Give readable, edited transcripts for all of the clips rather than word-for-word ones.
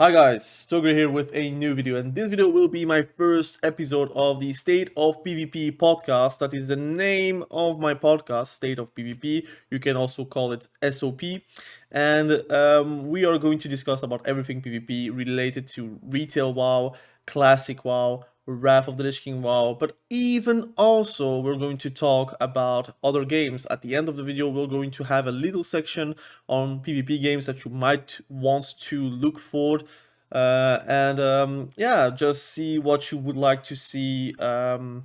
Hi guys, Stoker here with a new video, and this video will be my first episode of the State of PvP podcast. That is the name of my podcast, State of PvP. You can also call it SOP. And we are going to discuss about everything PvP related to retail WoW, classic WoW, Wrath of the Lich King WoW, but even also we're going to talk about other games. At the end of the video, we're going to have a little section on PvP games that you might want to look for. Yeah, just see what you would like to see and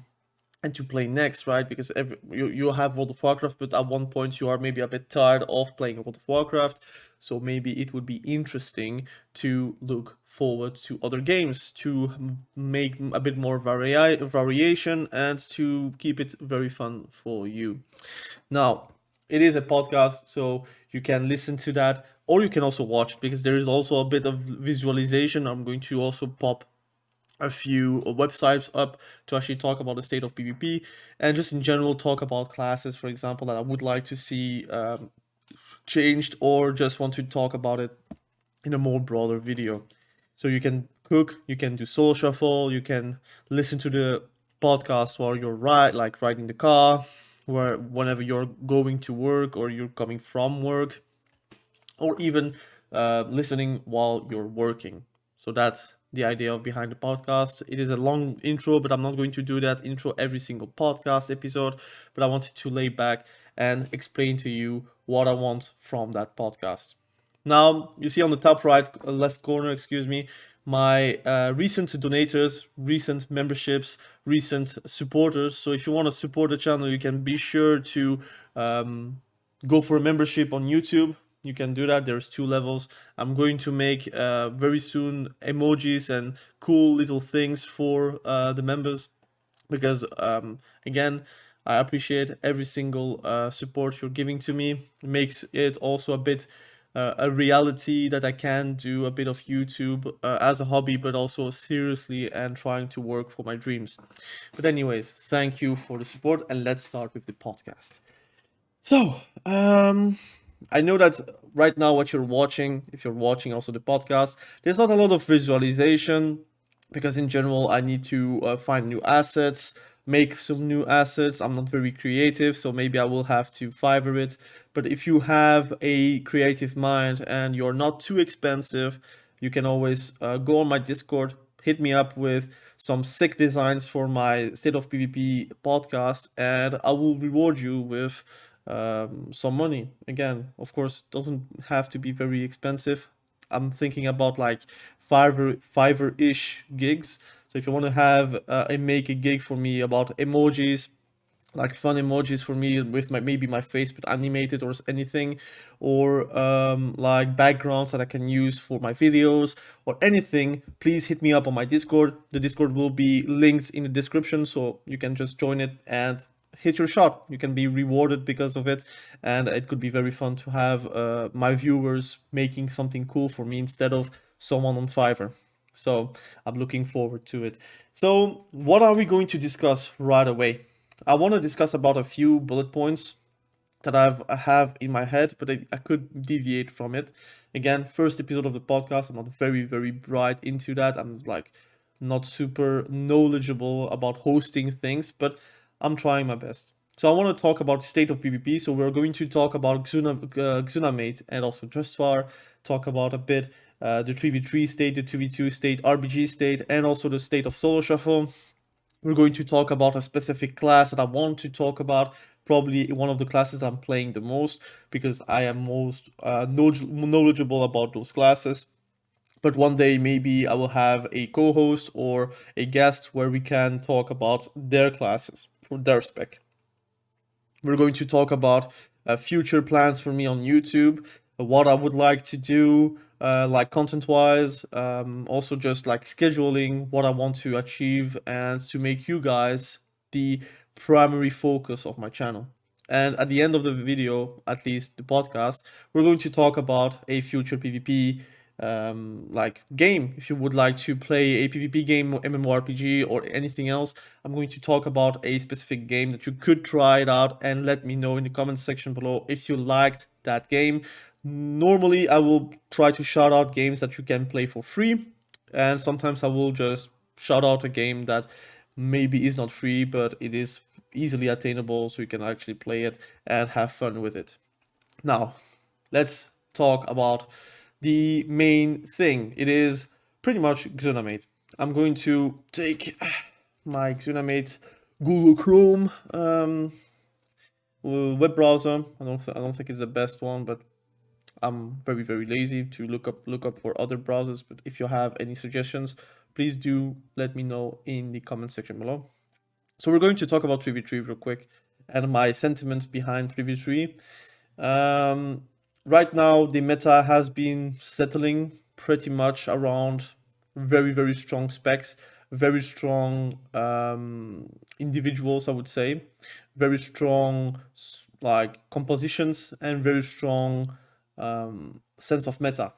to play next, right? Because you have World of Warcraft, but at one point you are maybe a bit tired of playing World of Warcraft, so maybe it would be interesting to look forward to other games to make a bit more variation and to keep it very fun for you. Now, it is a podcast, so you can listen to that, or you can also watch it because there is also a bit of visualization. I'm going to also pop a few websites up to actually talk about the state of PvP and just in general talk about classes, for example, that I would like to see changed, or just want to talk about it in a more broader video. So you can cook, you can do soul shuffle, you can listen to the podcast while you're riding the car, where whenever you're going to work or you're coming from work, or even listening while you're working. So that's the idea of behind the podcast. It is a long intro, but I'm not going to do that intro every single podcast episode. But I wanted to lay back and explain to you what I want from that podcast. Now, you see on the top right, left corner, excuse me, my recent donators, recent memberships, recent supporters. So if you want to support the channel, you can be sure to go for a membership on YouTube. You can do that. There's two levels. I'm going to make very soon emojis and cool little things for the members because again, I appreciate every single support you're giving to me. It makes it also a bit a reality that I can do a bit of YouTube as a hobby, but also seriously and trying to work for my dreams. But anyways, thank you for the support, and let's start with the podcast. So, I know that right now what you're watching, if you're watching also the podcast, there's not a lot of visualization because in general I need to find new assets, make some new assets. I'm not very creative, so maybe I will have to Fiverr it. But if you have a creative mind and you're not too expensive, you can always go on my Discord, hit me up with some sick designs for my State of PvP podcast, and I will reward you with some money. Again, of course, doesn't have to be very expensive. I'm thinking about like Fiverr-ish gigs. So if you want to have make a gig for me about emojis, like fun emojis for me with maybe my face but animated or anything, or like backgrounds that I can use for my videos or anything, please hit me up on my Discord. The Discord will be linked in the description, so you can just join it and hit your shot. You can be rewarded because of it, and it could be very fun to have my viewers making something cool for me instead of someone on Fiverr. So I'm looking forward to it. So what are we going to discuss right away? I want to discuss about a few bullet points that I have in my head, but I could deviate from it. Again, first episode of the podcast. I'm not very bright into that. I'm like not super knowledgeable about hosting things, but I'm trying my best. So I want to talk about state of PvP. So we're going to talk about Xunamate and also Justvar, talk about a bit the 3v3 state, the 2v2 state, RBG state, and also the state of solo shuffle. We're going to talk about a specific class that I want to talk about, probably one of the classes I'm playing the most because I am most knowledgeable about those classes. But one day maybe I will have a co-host or a guest where we can talk about their classes for their spec. We're going to talk about future plans for me on YouTube, what I would like to do, like content wise, also just like scheduling what I want to achieve and to make you guys the primary focus of my channel. And at the end of the video, at least the podcast, we're going to talk about a future PvP like game. If you would like to play a PvP game, MMORPG, or anything else, I'm going to talk about a specific game that you could try it out and let me know in the comment section below if you liked that game. Normally, I will try to shout out games that you can play for free, and sometimes I will just shout out a game that maybe is not free, but it is easily attainable, so you can actually play it and have fun with it. Now, let's talk about the main thing. It is pretty much Xunamate. I'm going to take my Xunamate Google Chrome web browser. I don't think it's the best one, but I'm very lazy to look up for other browsers. But if you have any suggestions, please do let me know in the comment section below. So we're going to talk about 3v3 real quick and my sentiments behind 3v3. Right now, the meta has been settling pretty much around very strong specs, very strong individuals, I would say, very strong like compositions, and very strong sense of meta.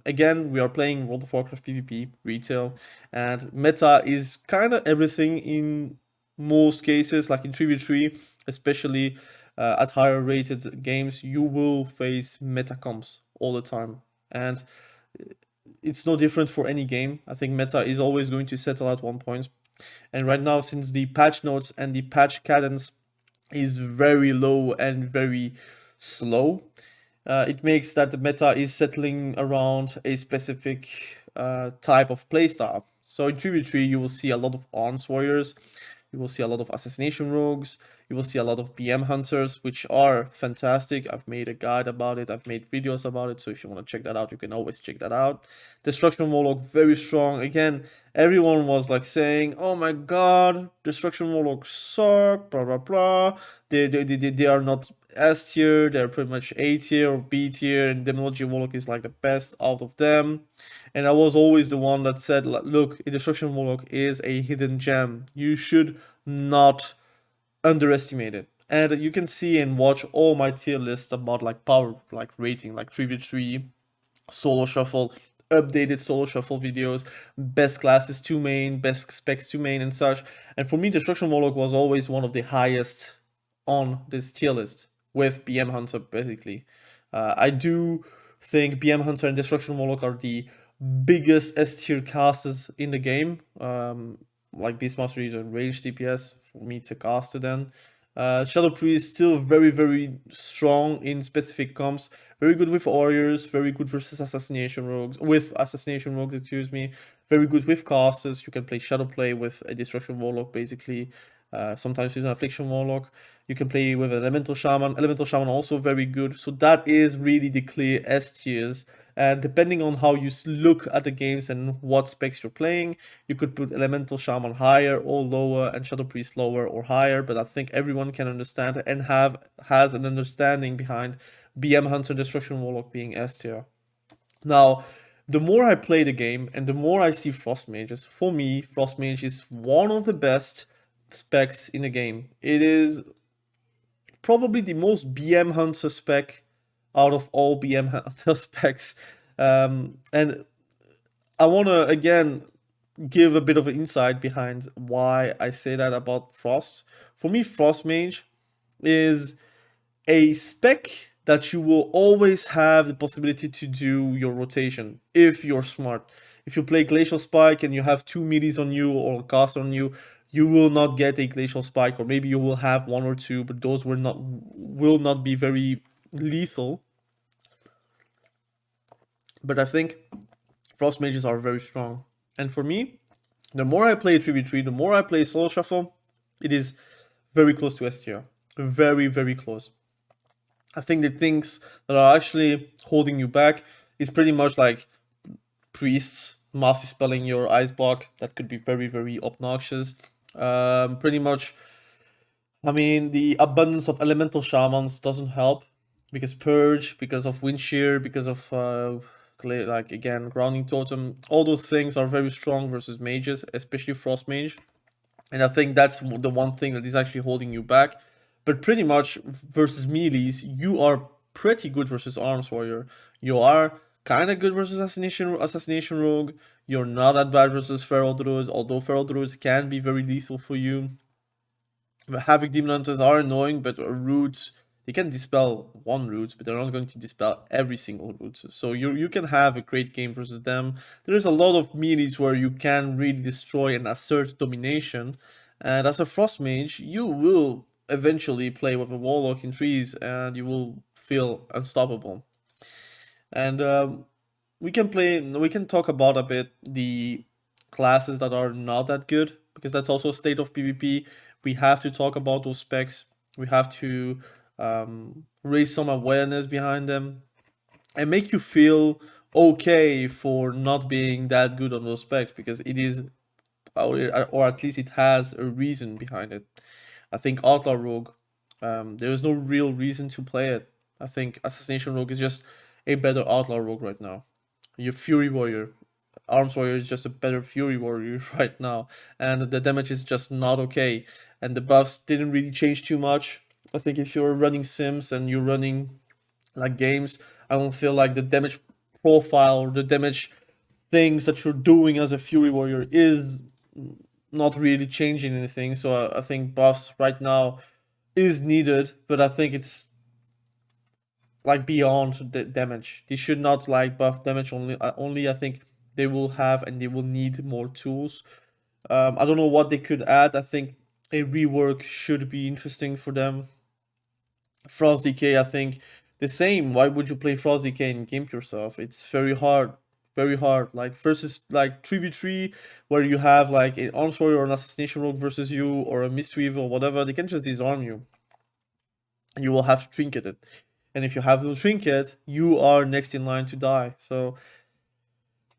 Again, we are playing World of Warcraft PvP retail, and meta is kind of everything in most cases. Like in 3v3, especially at higher rated games, you will face meta comps all the time, and it's no different for any game. I think meta is always going to settle at one point, and right now, since the patch notes and the patch cadence is very low and very slow, it makes that the meta is settling around a specific type of playstyle. So in 3v3, you will see a lot of arms warriors, you will see a lot of assassination rogues, you will see a lot of BM hunters, which are fantastic. I've made a guide about it, I've made videos about it, so if you want to check that out, you can always check that out. Destruction Warlock, very strong. Again, everyone was like saying, oh my god, Destruction Warlock suck, blah blah blah. They are not S tier, they're pretty much A tier or B tier, and Demonology Warlock is like the best out of them. And I was always the one that said, look, Destruction Warlock is a hidden gem. You should not underestimate it. And you can see and watch all my tier lists about like power, like rating, like 3v3, solo shuffle, updated solo shuffle videos, best classes 2 main, best specs 2 main, and such. And for me, Destruction Warlock was always one of the highest on this tier list with BM Hunter, basically. I do think BM Hunter and Destruction Warlock are the biggest S tier casters in the game. Like Beastmaster is a range DPS. For me, it's a caster then. Shadow Priest still very strong in specific comps. Very good with warriors, very good versus assassination rogues. Excuse me. Very good with casters. You can play Shadow Play with a Destruction Warlock, basically. Sometimes with an Affliction Warlock. You can play with an Elemental Shaman. Elemental Shaman also very good. So that is really the clear S tiers. And depending on how you look at the games and what specs you're playing, you could put Elemental Shaman higher or lower and Shadow Priest lower or higher. But I think everyone can understand and has an understanding behind BM Hunter Destruction Warlock being S tier. Now, the more I play the game and the more I see Frost Mages, for me, Frost Mage is one of the best specs in the game. It is probably the most BM Hunter spec out of all BM Hunter specs. And I want to, again, give a bit of an insight behind why I say that about Frost. For me, Frost Mage is a spec that you will always have the possibility to do your rotation if you're smart. If you play Glacial Spike and you have 2 middies on you or cast on you, you will not get a Glacial Spike, or maybe you will have 1 or 2, but those will not be very lethal. But I think Frost Mages are very strong. And for me, the more I play 3v3, the more I play Solo Shuffle, it is very close to S tier. Very close. I think the things that are actually holding you back is pretty much like priests mass dispelling your ice block. That could be very obnoxious. Pretty much, I mean, the abundance of elemental shamans doesn't help because purge, because of wind shear, because of like again grounding totem. All those things are very strong versus mages, especially frost mage. And I think that's the one thing that is actually holding you back. But pretty much versus melees, you are pretty good versus arms warrior. You are kind of good versus assassination rogue. You're not that bad versus feral druids, although feral druids can be very lethal for you. The Havoc Demon Hunters are annoying, but Roots, they can dispel one root, but they're not going to dispel every single root. So you can have a great game versus them. There's a lot of melees where you can really destroy and assert domination. And as a frost mage, you will eventually play with a warlock in trees, and you will feel unstoppable. And we can talk about a bit the classes that are not that good, because that's also state of PvP. We have to talk about those specs. We have to raise some awareness behind them and make you feel okay for not being that good on those specs, because it is, or at least it has a reason behind it. I think outlaw rogue, there is no real reason to play it. I think assassination rogue is just a better outlaw rogue right now. Your fury warrior, arms warrior is just a better fury warrior right now, and the damage is just not okay. And the buffs didn't really change too much. I think if you're running sims and you're running like games, I don't feel like the damage profile or the damage things that you're doing as a fury warrior is not really changing anything. So I think buffs right now is needed, but I think it's like beyond the damage. They should not like buff damage only. Only I think they will have and they will need more tools. I don't know what they could add. I think a rework should be interesting for them. Frost Decay, I think the same. Why would you play Frost Decay and gimp yourself? It's very hard, very hard. Like versus like 3v3, where you have like an arms warrior or an assassination rogue versus you, or a mistweaver or whatever. They can just disarm you, and you will have to trinket it. And if you have no trinket, you are next in line to die. So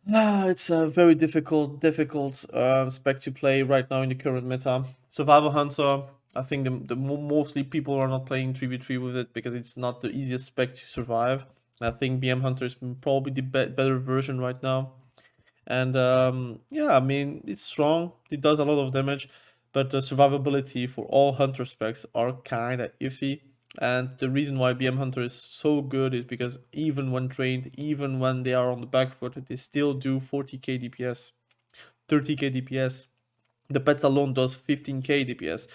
it's a very difficult spec to play right now in the current meta. Survival Hunter, I think mostly people are not playing 3v3 with it because it's not the easiest spec to survive. I think BM Hunter is probably the better version right now. And yeah, I mean, it's strong. It does a lot of damage, but the survivability for all Hunter specs are kind of iffy. And the reason why BM Hunter is so good is because even when trained, even when they are on the back foot, they still do 40k DPS, 30k DPS. The pet alone does 15k DPS.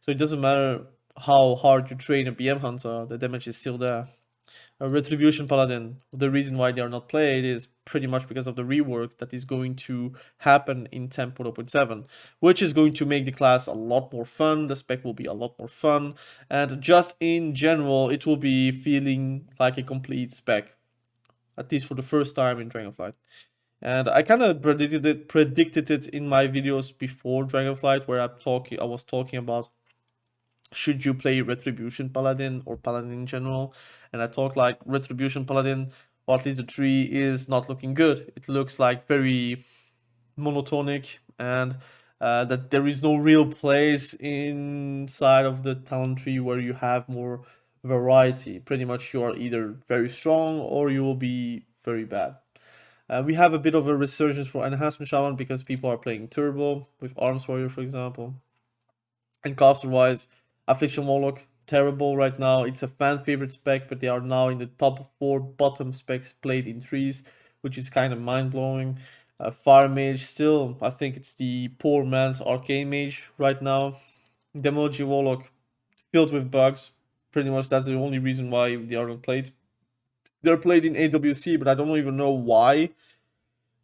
So it doesn't matter how hard you train a BM Hunter, the damage is still there. A Retribution Paladin, the reason why they are not played is pretty much because of the rework that is going to happen in 10.0.7, which is going to make the class a lot more fun, the spec will be a lot more fun, and just in general, it will be feeling like a complete spec, at least for the first time in Dragonflight. And I kind of predicted it in my videos before Dragonflight, where I was talking about should you play Retribution Paladin or Paladin in general? And I talk like Retribution Paladin, or at least the tree is not looking good. It looks like very monotonic, and that there is no real place inside of the talent tree where you have more variety. Pretty much you are either very strong or you will be very bad. We have a bit of a resurgence for enhancement shaman because people are playing turbo with arms warrior, for example. And caster wise, affliction warlock terrible right now. It's a fan favorite spec, but they are now in the top 4 bottom specs played in trees, which is kind of mind blowing. Fire mage still, I think it's the poor man's arcane mage right now. Demonology warlock filled with bugs. Pretty much that's the only reason why they are not played. They're played in AWC, but I don't even know why.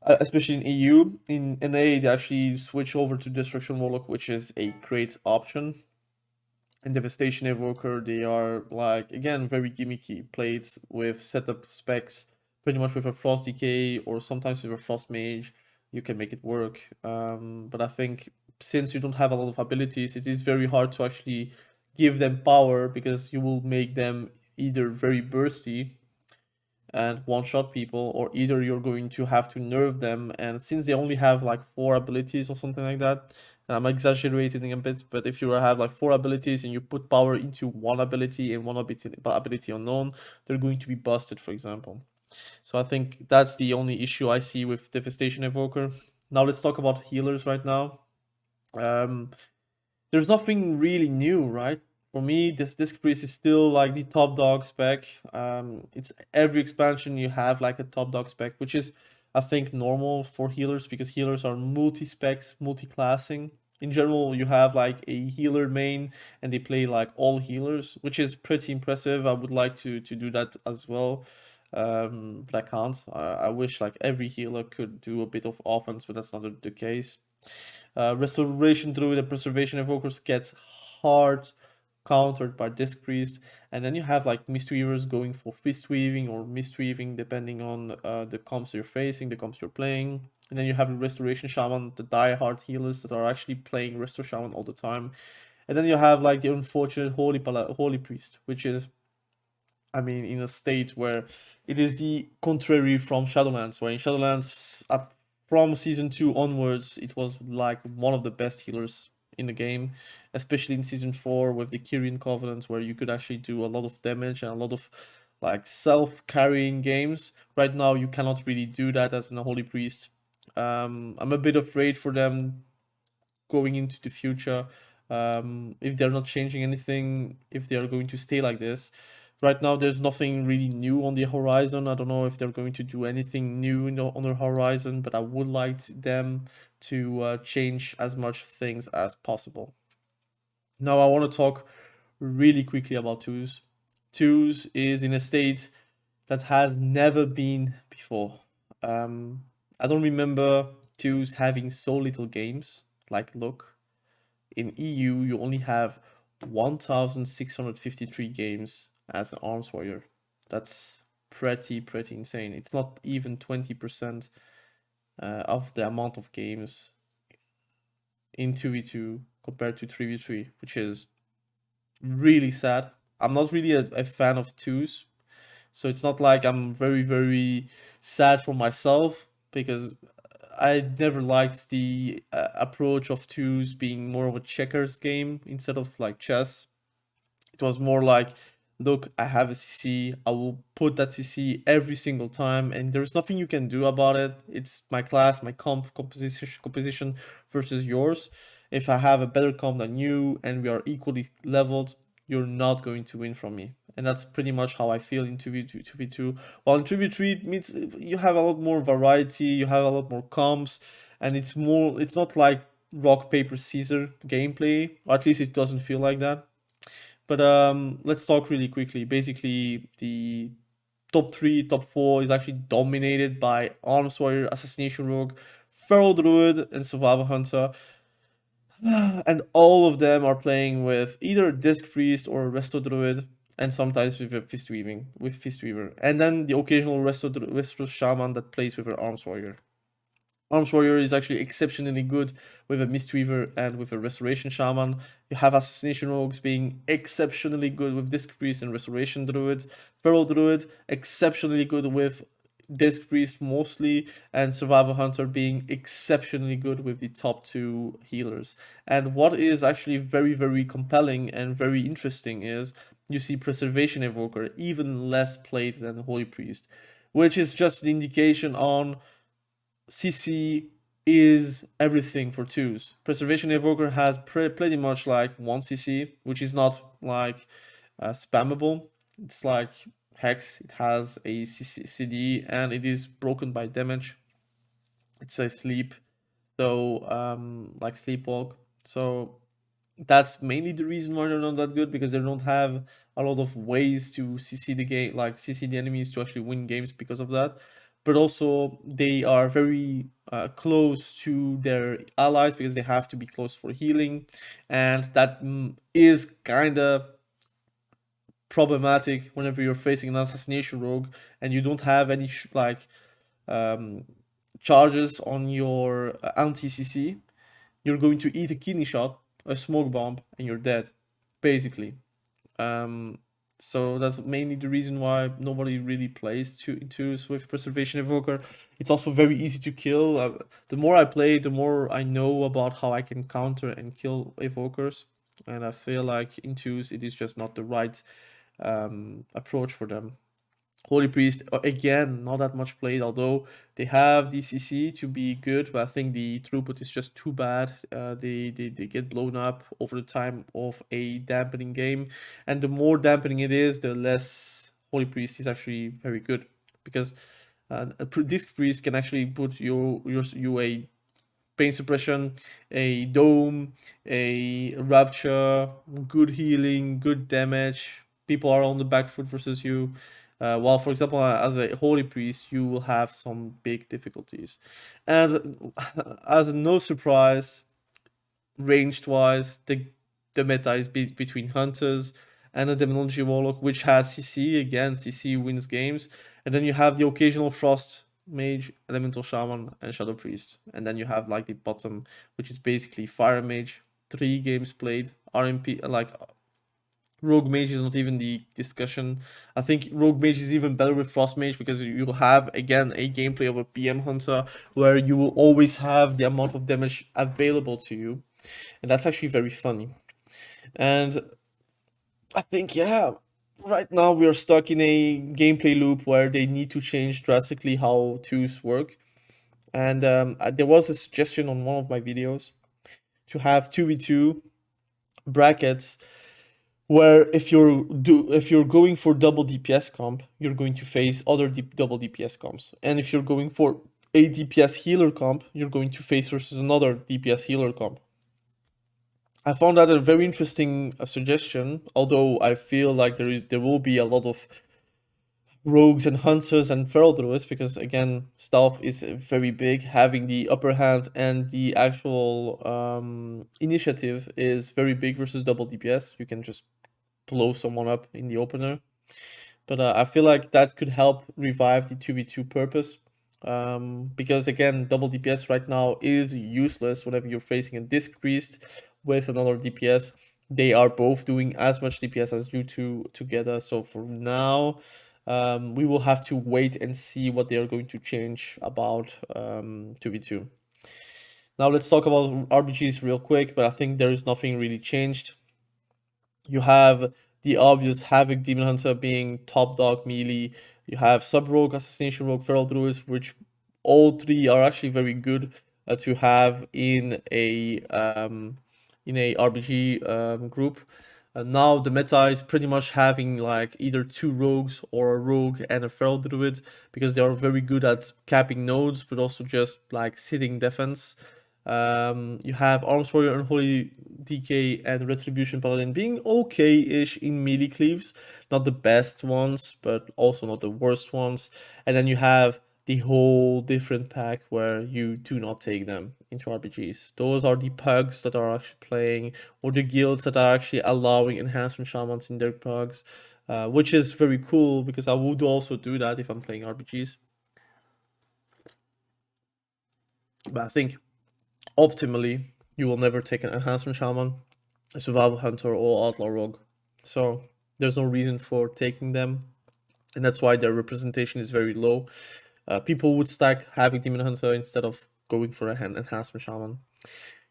Especially in EU. In NA, they actually switch over to Destruction Warlock, which is a great option. In Devastation Evoker, they are like, again, very gimmicky. Played with setup specs, pretty much with a Frost Decay or sometimes with a Frost Mage, you can make it work. But I think since you don't have a lot of abilities, it is very hard to actually give them power, because you will make them either very bursty and one-shot people, or either you're going to have to nerf them. And since they only have like 4 abilities or something like that, and I'm exaggerating a bit, but if you have like 4 abilities and you put power into one ability and one ability unknown, they're going to be busted, for example. So I think that's the only issue I see with Devastation Evoker. Now let's talk about healers right now. Um, there's nothing really new, right? For me, this priest is still like the top dog spec. It's every expansion you have like a top dog spec, which is I think normal for healers, because healers are multi specs, multi classing. In general, you have like a healer main, and they play like all healers, which is pretty impressive. I would like to do that as well, but I can't. I wish like every healer could do a bit of offense, but that's not the case. Restoration Druid and Preservation Evokers gets hard countered by Disc Priest, and then you have like Mistweavers going for Fist Weaving or Mistweaving depending on the comps you're facing, the comps you're playing. And then you have the Restoration Shaman, the die-hard healers that are actually playing Resto Shaman all the time. And then you have like the unfortunate Holy Priest, which is, I mean, in a state where it is the contrary from Shadowlands, where in Shadowlands, up from season 2 onwards, it was like one of the best healers in the game, especially in season 4 with the Kyrian Covenant, where you could actually do a lot of damage and a lot of like self-carrying games. Right now, you cannot really do that as an Holy Priest. I'm a bit afraid for them going into the future, if they're not changing anything, if they are going to stay like this. Right now, there's nothing really new on the horizon. I don't know if they're going to do anything new on the horizon, but I would like them to change as much things as possible. Now, I want to talk really quickly about twos. Twos is in a state that has never been before. I don't remember twos having so little games. Like, look, in EU, you only have 1,653 games as an arms warrior. That's pretty insane. It's not even 20% of the amount of games in 2v2 compared to 3v3, which is really sad. I'm not really a fan of twos, so it's not like I'm very sad for myself, because I never liked the approach of twos being more of a checkers game instead of like chess. It was more like, look, I have a CC, I will put that CC every single time, and there's nothing you can do about it. It's my class, my composition versus yours. If I have a better comp than you and we are equally leveled, you're not going to win from me. And that's pretty much how I feel in 2v2, 2v2. While in 3v3, it means you have a lot more variety, you have a lot more comps, and it's not like rock, paper, scissors gameplay, or at least it doesn't feel like that. But let's talk really quickly. Basically, the top 3, top 4 is actually dominated by Arms Warrior, Assassination Rogue, Feral Druid, and Survivor Hunter. And all of them are playing with either Disc Priest or Resto Druid, and sometimes with a Fist Weaver. And then the occasional Resto Shaman that plays with an Arms Warrior. Arms Warrior is actually exceptionally good with a Mistweaver and with a Restoration Shaman. You have Assassination Rogues being exceptionally good with Disc Priest and Restoration Druid. Feral Druid, exceptionally good with Disc Priest mostly, and Survivor Hunter being exceptionally good with the top 2 healers. And what is actually very compelling and very interesting is you see Preservation Evoker even less played than Holy Priest, which is just an indication on CC is everything for twos. Preservation Evoker has pretty much like 1 CC, which is not like spammable. It's like Hex, it has a CD and it is broken by damage. It's a sleep, so like sleepwalk. So that's mainly the reason why they're not that good, because they don't have a lot of ways to CC the game, like CC the enemies to actually win games because of that. But also they are very close to their allies because they have to be close for healing, and that is kind of problematic whenever you're facing an assassination rogue and you don't have any um, charges on your anti CC. You're going to eat a kidney shot, a smoke bomb, and you're dead, basically. Um, so that's mainly the reason why nobody really plays into Swift Preservation Evoker. It's also very easy to kill. The more I play, the more I know about how I can counter and kill Evokers. And I feel like in twos, it is just not the right approach for them. Holy Priest, again, not that much played, although they have the CC to be good, but I think the throughput is just too bad. They get blown up over the time of a dampening game, and the more dampening it is, the less Holy Priest is actually very good, because Disc Priest can actually put you a pain suppression, a dome, a rapture, good healing, good damage. People are on the back foot versus you. While, for example, as a holy priest, you will have some big difficulties. And as a no surprise, ranged wise, the meta is between hunters and a demonology warlock, which has CC. Again, CC wins games. And then you have the occasional frost mage, elemental shaman, and shadow priest. And then you have like the bottom, which is basically fire mage, 3 games played, RMP, like rogue mage is not even the discussion. I think rogue mage is even better with frost mage because you'll have again a gameplay of a PM hunter where you will always have the amount of damage available to you, and that's actually very funny. And I think, yeah, right now we are stuck in a gameplay loop where they need to change drastically how twos work. And there was a suggestion on one of my videos to have 2v2 brackets where if you're going for double DPS comp, you're going to face other double DPS comps, and if you're going for a DPS healer comp, you're going to face versus another DPS healer comp. I found that a very interesting suggestion, although I feel like there will be a lot of rogues and hunters and feral druids because again stealth is very big. Having the upper hand and the actual initiative is very big versus double DPS. You can just blow someone up in the opener. But I feel like that could help revive the 2v2 purpose. Because again, double DPS right now is useless whenever you're facing a disc priest with another DPS. They are both doing as much DPS as you two together. So for now, we will have to wait and see what they are going to change about 2v2. Now let's talk about RBGs real quick, but I think there is nothing really changed. You have the obvious Havoc Demon Hunter being top dog melee. You have Sub Rogue, Assassination Rogue, Feral Druids, which all 3 are actually very good to have in a RBG group. Now the meta is pretty much having like either 2 rogues or a rogue and a feral druid because they are very good at capping nodes, but also just like sitting defense. You have Arms Warrior, Unholy, DK, and Retribution Paladin being okay-ish in melee cleaves. Not the best ones, but also not the worst ones. And then you have the whole different pack where you do not take them into RPGs. Those are the pugs that are actually playing, or the guilds that are actually allowing enhancement shamans in their pugs, which is very cool because I would also do that if I'm playing RPGs. But I think optimally, you will never take an enhancement shaman, a survival hunter, or outlaw rogue. So there's no reason for taking them, and that's why their representation is very low. People would stack Havoc Demon Hunter instead of going for a enhancement shaman.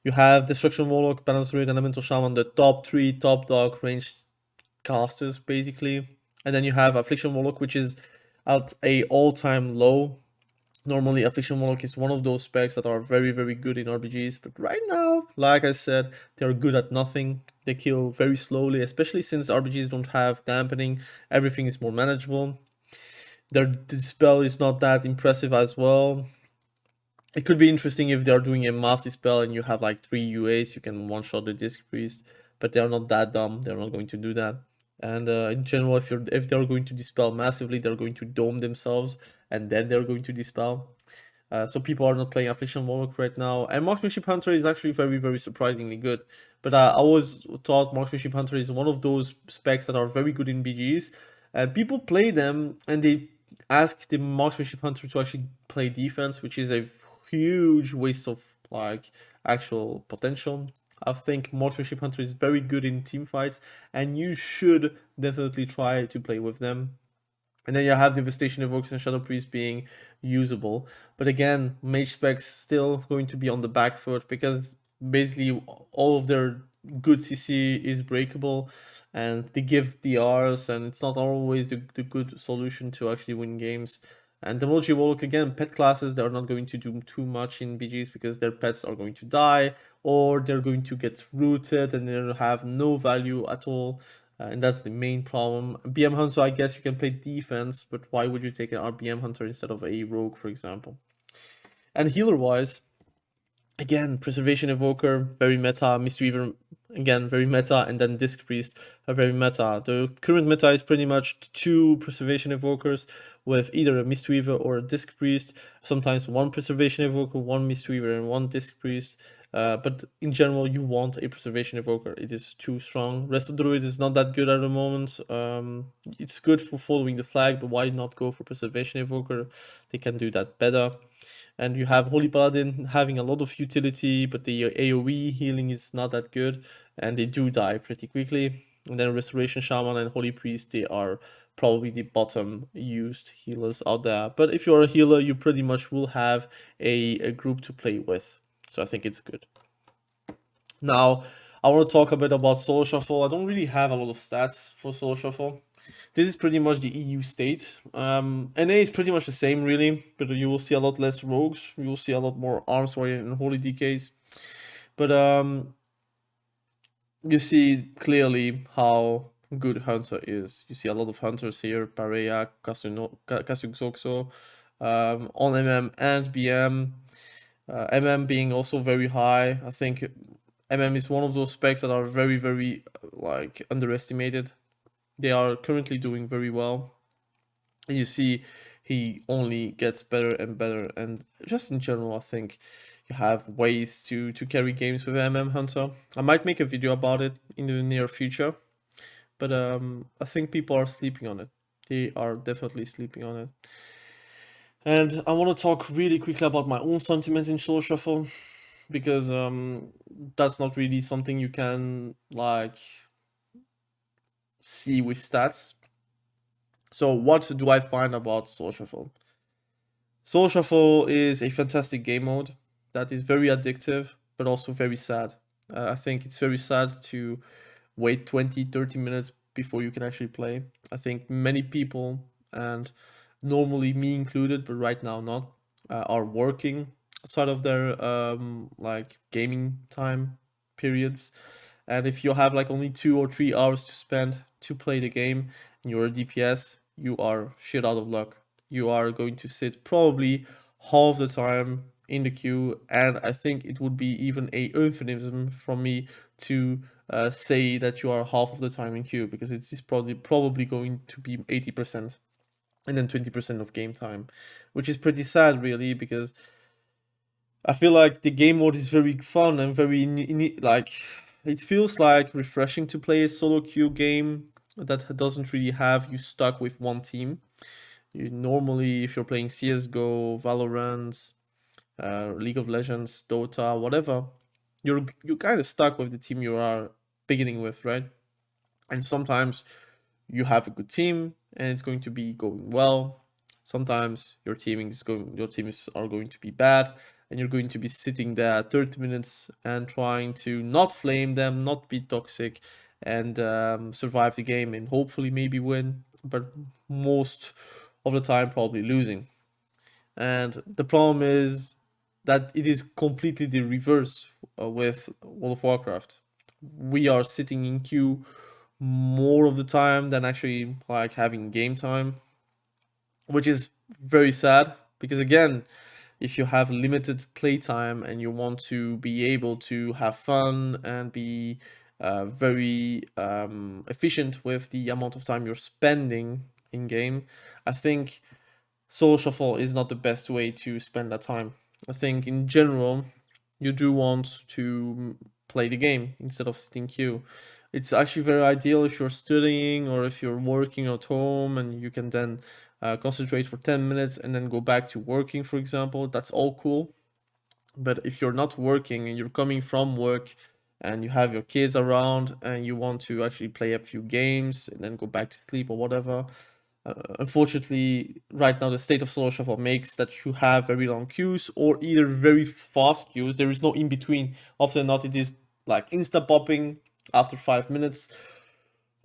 You have Destruction Warlock, Balance Druid, Elemental Shaman, the top 3 top dog ranged casters basically, and then you have Affliction Warlock, which is at a all-time low. Normally, Affliction Warlock is one of those specs that are very, very good in RPGs, but right now, like I said, they're good at nothing. They kill very slowly, especially since RPGs don't have dampening. Everything is more manageable. Their dispel is not that impressive as well. It could be interesting if they're doing a mass dispel and you have like 3 UAs, you can one-shot the Disc Priest, but they're not that dumb. They're not going to do that. And in general, if they're going to dispel massively, they're going to dome themselves, and then they're going to dispel. So people are not playing Affliction Warlock right now. And Marksmanship Hunter is actually very, very surprisingly good. But I always thought Marksmanship Hunter is one of those specs that are very good in BGs. And people play them, and they ask the Marksmanship Hunter to actually play defense, which is a huge waste of like actual potential. I think Marksmanship Hunter is very good in team fights, and you should definitely try to play with them. And then you have Devastation Evokers and Shadow Priest being usable. But again, Mage specs still going to be on the back foot because basically all of their good CC is breakable and they give DRs, and it's not always the good solution to actually win games. And Demonology Warlock, again, pet classes, they're not going to do too much in BGs because their pets are going to die, or they're going to get rooted and they'll have no value at all. And that's the main problem. BM Hunter, I guess you can play defense, but why would you take an RBM Hunter instead of a Rogue, for example? And healer-wise, Again, Preservation Evoker, very meta. Mistweaver, again, very meta. And then Disc Priest are very meta. The current meta is pretty much 2 Preservation Evokers with either a Mistweaver or a Disc Priest. Sometimes 1 Preservation Evoker, 1 Mistweaver, and 1 Disc Priest. But in general, you want a Preservation Evoker. It is too strong. Resto Druid is not that good at the moment. It's good for following the flag, but why not go for Preservation Evoker? They can do that better. And you have Holy Paladin having a lot of utility, but the AoE healing is not that good, and they do die pretty quickly. And then Restoration Shaman and Holy Priest, they are probably the bottom used healers out there. But if you're a healer, you pretty much will have a group to play with. So I think it's good. Now, I want to talk a bit about Solo Shuffle. I don't really have a lot of stats for Solo Shuffle. This is pretty much the EU state. NA is pretty much the same, really, but you will see a lot less rogues. You will see a lot more arms warrior and holy DKs. But you see clearly how good Hunter is. You see a lot of Hunters here, Pareya, Kasuxoxo, on MM and BM. MM being also very high. I think MM is one of those specs that are very, very like underestimated. They are currently doing very well. And you see he only gets better and better. And just in general, I think you have ways to carry games with MM Hunter. I might make a video about it in the near future. But I think people are sleeping on it. They are definitely sleeping on it. And I want to talk really quickly about my own sentiment in Solo Shuffle, because that's not really something you can like see with stats. So what do I find about Solo Shuffle? Solo Shuffle is a fantastic game mode that is very addictive, but also very sad. I think it's very sad to wait 20-30 minutes before you can actually play. I think many people, and normally me included, but right now not, are working outside of their like gaming time periods. And if you have like only 2 or 3 hours to spend to play the game and you're a DPS, you are shit out of luck. You are going to sit probably half the time in the queue, and I think it would be even a euphemism from me to say that you are half of the time in queue, because it is probably going to be 80% and then 20% of game time, which is pretty sad, really, because I feel like the game mode is very fun and very like it feels like refreshing to play a solo queue game that doesn't really have you stuck with one team. You normally, if you're playing CS:GO, Valorant, League of Legends, Dota, whatever, you're kind of stuck with the team you are beginning with, right? And sometimes you have a good team and it's going to be going well. Sometimes your teams are going to be bad, and you're going to be sitting there 30 minutes and trying to not flame them, not be toxic, and survive the game and hopefully maybe win, but most of the time probably losing. And the problem is that it is completely the reverse with World of Warcraft. We are sitting in queue more of the time than actually like having game time, which is very sad, because again, if you have limited playtime and you want to be able to have fun and be very efficient with the amount of time you're spending in game, I think Solo Shuffle is not the best way to spend that time. I think in general, you do want to play the game instead of sitting queue. It's actually very ideal if you're studying or if you're working at home and you can then concentrate for 10 minutes and then go back to working, for example. That's all cool. But if you're not working and you're coming from work and you have your kids around and you want to actually play a few games and then go back to sleep or whatever, unfortunately, right now the state of Solo Shuffle makes that you have very long queues or either very fast queues. There is no in between. Often not, it is like insta popping after 5 minutes,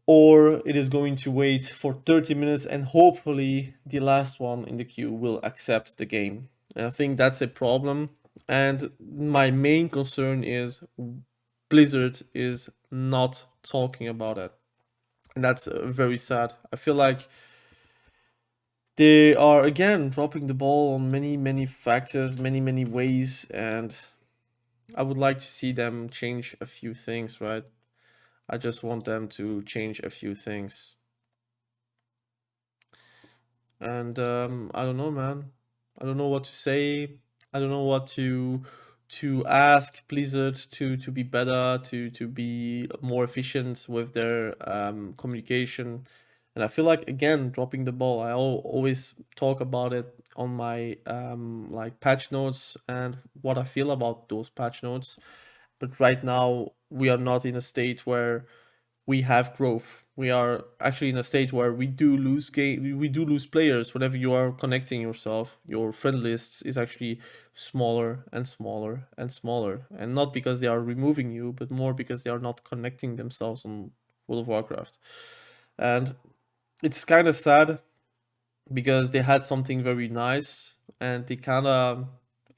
or it is going to wait for 30 minutes and hopefully the last one in the queue will accept the game. And I think that's a problem. And my main concern is Blizzard is not talking about it. And that's very sad. I feel like they are again dropping the ball on many factors, many ways, and I would like to see them change a few things, right? I just want them to change a few things. And I don't know, man. I don't know what to say. I don't know what to ask Blizzard to be better, to be more efficient with their communication. And I feel like again dropping the ball. I always talk about it on my like patch notes and what I feel about those patch notes. But right now we are not in a state where we have growth. We are actually in a state where we do lose players whenever you are connecting yourself. Your friend list is actually smaller and smaller and smaller, and not because they are removing you, but more because they are not connecting themselves on World of Warcraft. And it's kind of sad because they had something very nice and they kind of,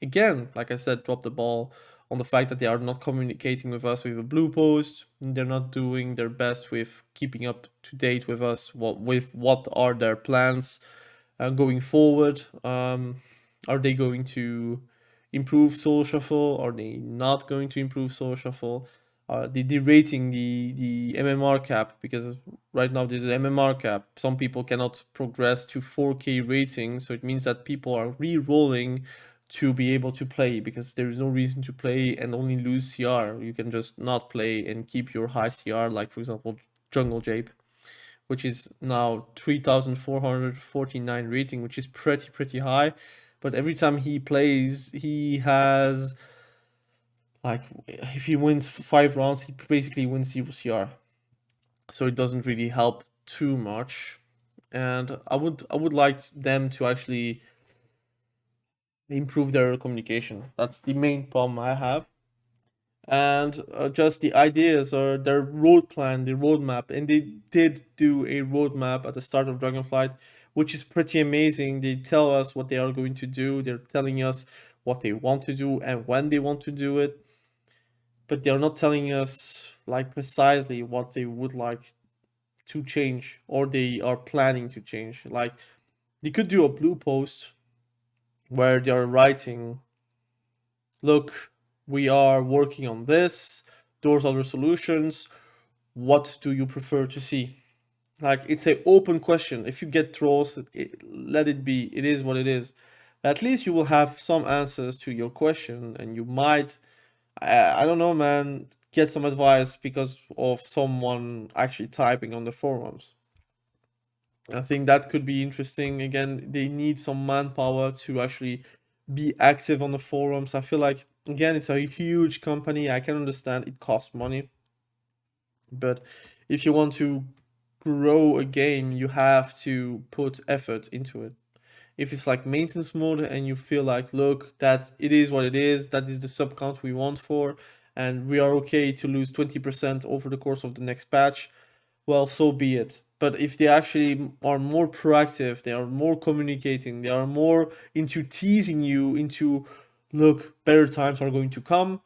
again, like I said, dropped the ball on the fact that they are not communicating with us with a blue post. They're not doing their best with keeping up to date with us, what are their plans going forward. Are they going to improve Soul Shuffle? Are they not going to improve Soul Shuffle? Are they derating the MMR cap? Because right now there's an MMR cap. Some people cannot progress to 4K rating, so it means that people are re-rolling to be able to play because there is no reason to play and only lose CR. You can just not play and keep your high CR, like for example Jungle Jape, which is now 3,449 rating, which is pretty high. But every time he plays, he has like if he wins 5 rounds, he basically wins 0 CR. So it doesn't really help too much. And I would like them to actually improve their communication. That's the main problem I have. And just the ideas or their road plan, the roadmap. And they did do a roadmap at the start of Dragonflight, which is pretty amazing. They tell us what they are going to do, they're telling us what they want to do and when they want to do it, but they're not telling us like precisely what they would like to change or they are planning to change. Like they could do a blue post where they are writing, look, we are working on this, those are the solutions, what do you prefer to see? Like it's an open question. If you get trolls, let it be. It is what it is. At least you will have some answers to your question, and you might, I don't know, man, get some advice because of someone actually typing on the forums. I think that could be interesting. Again, they need some manpower to actually be active on the forums. I feel like again, it's a huge company. I can understand it costs money, but if you want to grow a game, you have to put effort into it. If it's like maintenance mode and you feel like, look, that it is what it is, that is the sub count we want for, and we are okay to lose 20% over the course of the next patch, well, so be it. But if they actually are more proactive, they are more communicating, they are more into teasing you into, look, better times are going to come,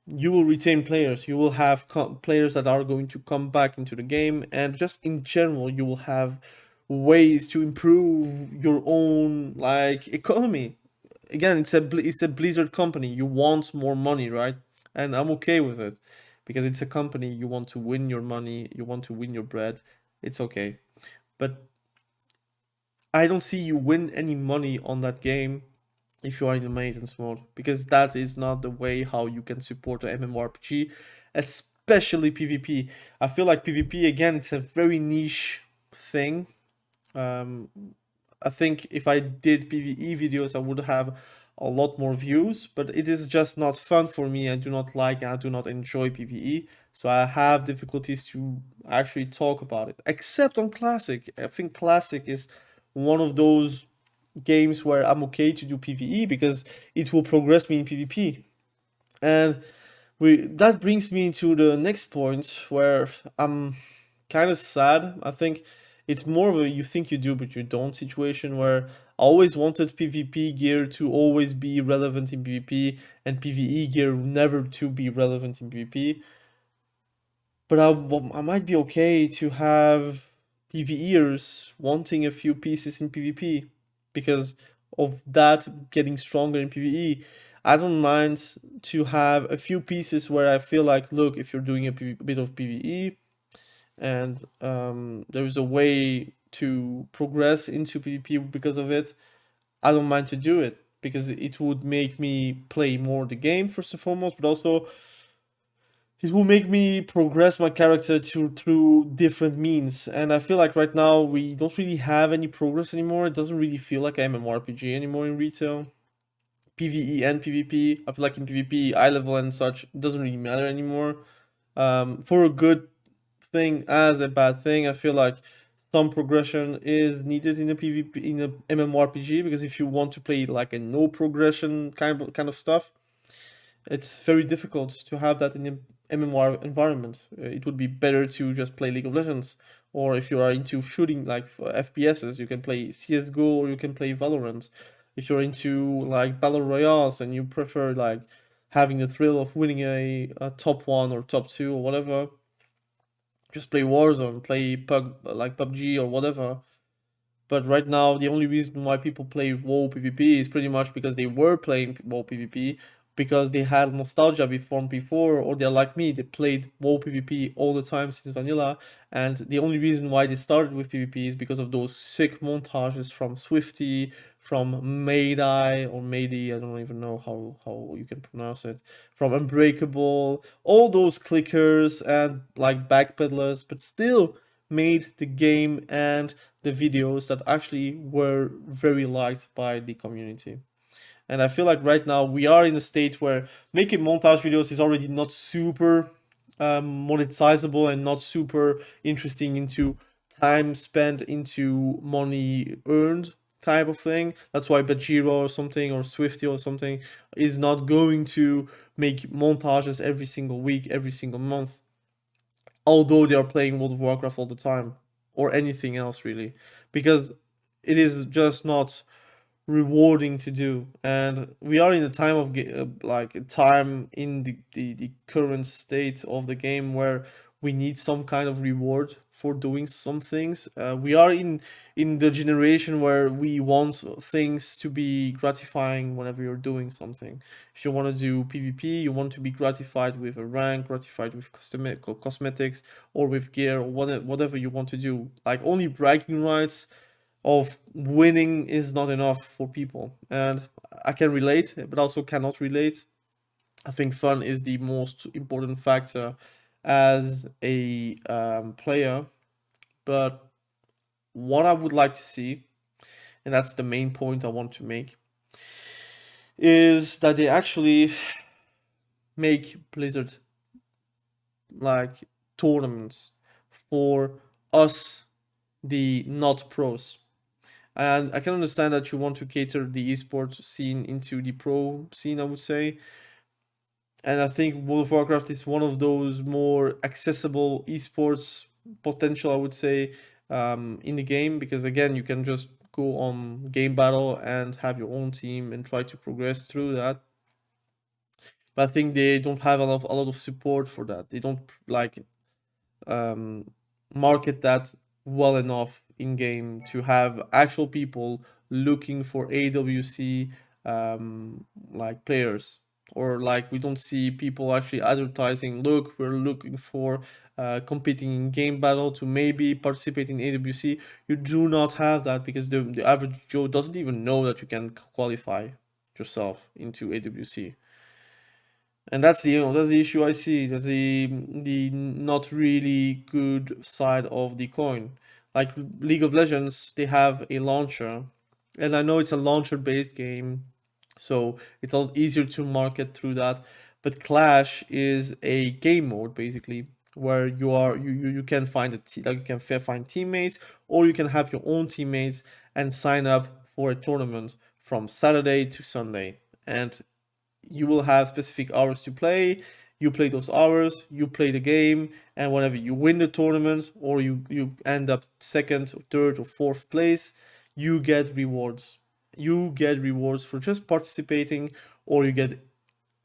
you will retain players. You will have players that are going to come back into the game, and just in general, you will have ways to improve your own like economy. Again, it's a Blizzard company. You want more money, right? And I'm okay with it because it's a company. You want to win your money. You want to win your bread. It's okay, but I don't see you win any money on that game if you are in the maintenance mode, because that is not the way how you can support an MMORPG, especially PvP. I feel like PvP again, it's a very niche thing. Um, I think if I did PvE videos, I would have a lot more views, but it is just not fun for me. I do not like and I do not enjoy PvE, so I have difficulties to actually talk about it. Except on Classic, I think Classic is one of those games where I'm okay to do PvE because it will progress me in PvP. And that brings me to the next point where I'm kind of sad. I think it's more of a you think you do but you don't situation where I always wanted PvP gear to always be relevant in PvP and PvE gear never to be relevant in PvP. But I might be okay to have PvEers wanting a few pieces in PvP because of that getting stronger in PvE. I don't mind to have a few pieces where I feel like, look, if you're doing a bit of PvE and there is a way to progress into PvP because of it, I don't mind to do it because it would make me play more the game first and foremost, but also it will make me progress my character through different means. And I feel like right now we don't really have any progress anymore. It doesn't really feel like MMORPG anymore in retail. PvE and PvP. I feel like in PvP, eye level and such, it doesn't really matter anymore. For a good thing as a bad thing, I feel like some progression is needed in a PvP in a MMORPG, because if you want to play like a no progression kind of stuff, it's very difficult to have that in an MMR environment. It would be better to just play League of Legends, or if you are into shooting like FPSs, you can play CS:GO or you can play Valorant. If you're into like battle royales and you prefer like having the thrill of winning a top one or top two or whatever, just play Warzone, play like PUBG or whatever. But right now, the only reason why people play WoW PvP is pretty much because they were playing WoW PvP because they had nostalgia before, or they're like me, they played WoW PvP all the time since vanilla, and the only reason why they started with PvP is because of those sick montages from Swifty, from Maydai or Mady, I don't even know how you can pronounce it, from Unbreakable, all those clickers and like backpedalers, but still made the game and the videos that actually were very liked by the community. And I feel like right now we are in a state where making montage videos is already not super monetizable and not super interesting into time spent into money earned type of thing. That's why Bajiro or something or Swifty or something is not going to make montages every single week, every single month, although they are playing World of Warcraft all the time or anything else really, because it is just not rewarding to do. And we are in a time of like a time in the current state of the game where we need some kind of reward for doing some things. We are in the generation where we want things to be gratifying whenever you're doing something. If you want to do PvP, you want to be gratified with a rank, gratified with cosmetics or with gear or whatever you want to do. Like only bragging rights of winning is not enough for people. And I can relate, but also cannot relate. I think fun is the most important factor as a player. But what I would like to see, and that's the main point I want to make, is that they actually make Blizzard like tournaments for us, the not pros. And I can understand that you want to cater the esports scene into the pro scene, I would say. And I think World of Warcraft is one of those more accessible esports potential, I would say, in the game, because again, you can just go on game battle and have your own team and try to progress through that. But I think they don't have a lot of support for that. They don't like um, market that well enough in game to have actual people looking for AWC like players, or like we don't see people actually advertising, look, we're looking for competing in game battle to maybe participate in AWC. You do not have that because the average Joe doesn't even know that you can qualify yourself into AWC. And that's the issue I see. That's the not really good side of the coin. Like League of Legends, they have a launcher, and I know it's a launcher based game, so it's a lot easier to market through that. But Clash is a game mode basically where you can find like you can find teammates, or you can have your own teammates and sign up for a tournament from Saturday to Sunday. And you will have specific hours to play. You play those hours, you play the game, and whenever you win the tournament or you end up second or third or fourth place, you get rewards. You get rewards for just participating, or you get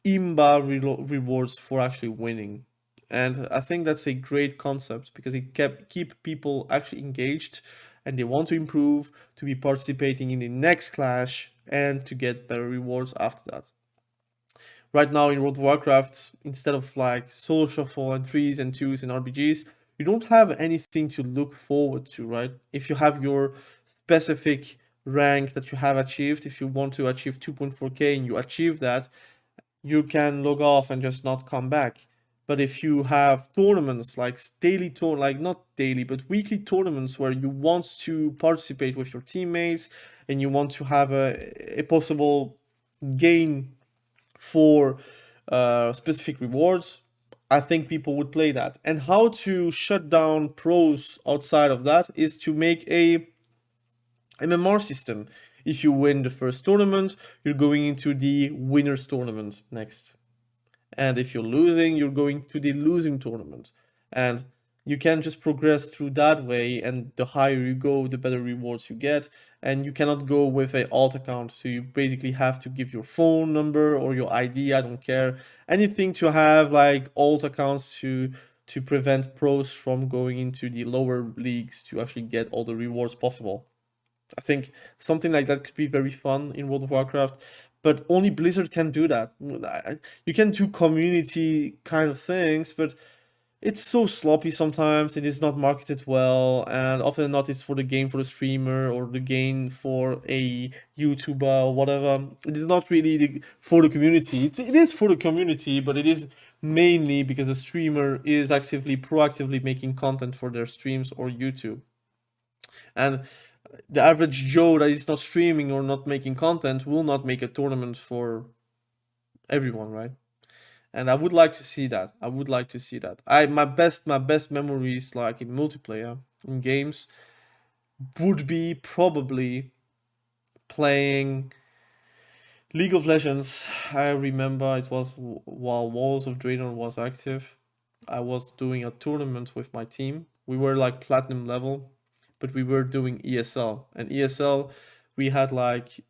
rewards for actually winning. And I think that's a great concept because it keep people actually engaged, and they want to improve, to be participating in the next clash and to get better rewards after that. right now in World of Warcraft, instead of like solo shuffle and threes and twos and RPGs, you don't have anything to look forward to, right? If you have your specific rank that you have achieved, if you want to achieve 2.4k and you achieve that, you can log off and just not come back. But if you have tournaments like daily like not daily but weekly tournaments where you want to participate with your teammates and you want to have a possible gain for specific rewards, I think people would play that. And how to shut down pros outside of that is to make a MMR system. If you win the first tournament, you're going into the winners tournament next. And if you're losing, you're going to the losing tournament. And you can just progress through that way, and the higher you go, the better rewards you get. And you cannot go with a alt account, so you basically have to give your phone number or your ID, I don't care, anything to have like alt accounts to prevent pros from going into the lower leagues to actually get all the rewards possible. I think something like that could be very fun in World of Warcraft, but only Blizzard can do that. You can do community kind of things, but it's so sloppy sometimes. It is not marketed well, and often not it's for the game for the streamer or the game for a YouTuber or whatever. It is not really for the community. It is for the community, but it is mainly because the streamer is actively, proactively making content for their streams or YouTube. And the average Joe that is not streaming or not making content will not make a tournament for everyone, right? And I would like to see that. I would like to see that. My best memories like in multiplayer in games would be probably playing League of Legends. I remember it was while Walls of Draenor was active. I was doing a tournament with my team. We were like platinum level, but we were doing ESL. And ESL, we had like